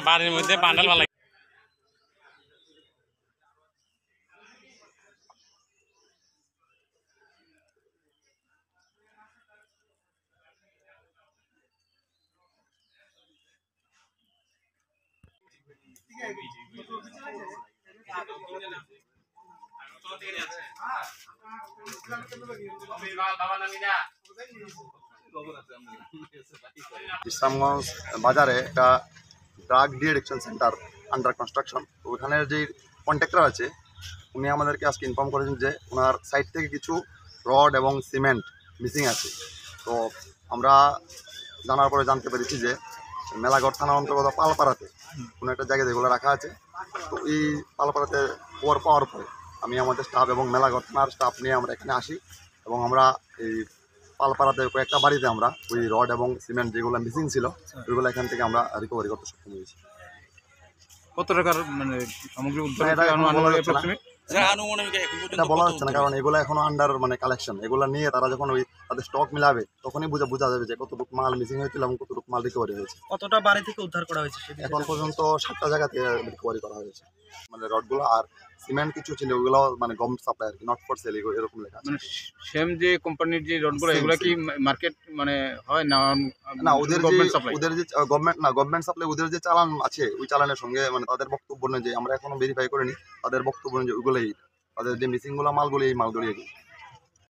বাড়ির মধ্যে বান্ডাল ভালো ইসলামগঞ্জ বাজারে একটা drug de-addiction centre under construction. তো ওখানের যে কন্ট্রাক্টর আছে উনি আমাদেরকে আজকে ইনফর্ম করেছেন যে ওনার সাইড থেকে কিছু রড এবং সিমেন্ট মিসিং আছে। তো আমরা জানার পরে জানতে পেরেছি যে মেলাঘর থানার অন্তর্গত পালপাড়াতে কোনো একটা জায়গায় যেগুলো রাখা আছে। তো এই পালপাড়াতে খবর পাওয়ার পরে আমি আমাদের স্টাফ এবং মেলাঘর থানার স্টাফ নিয়ে আমরা এখানে আসি এবং আমরা এই পালপাড়াতে কয়েকটা বাড়িতে আমরা ওই রড এবং সিমেন্ট যেগুলো মিসিং ছিল ওইগুলো এখান থেকে আমরা রিকভারি করতে সক্ষম হয়েছি। কত টাকার মানে সামগ্রী উদ্ধার এটা বলা যাচ্ছে না, কারণ এগুলো এখনো আন্ডার মানে কালেকশন। এগুলো নিয়ে তারা যখন ওই তাদের স্টক মিলাবে তখনই বোঝা যাবে যে কতটুকু মাল মিসিং হয়েছিল এবং কতটুকু মাল রিকভারি হয়েছে। কতটা বাড়ি থেকে উদ্ধার করা হয়েছে এখন পর্যন্ত 7টা জায়গা থেকে রিকভারি করা হয়েছে মানে রডগুলো। আর সিমেন্ট কিছু ছিল ওগুলো মানে গভর্নমেন্ট সাপ্লাই আর কি, নট ফর সেল এরকম লেখা আছে। মানে সেম যে কোম্পানির যে রডগুলো এগুলো কি মার্কেট মানে হয় না? না, ওদের যে গভর্নমেন্ট সাপ্লাই ওদের যে চালান আছে ওই চালানের সঙ্গে মানে তাদের বক্তব্য নেই যে আমরা এখনো ভেরিফাই করিনি। তাদের বক্তব্য নেই যে ওইগুলোই তাদের যে মিসিংগুলো মালগুলি এই মালগুলি এগুলো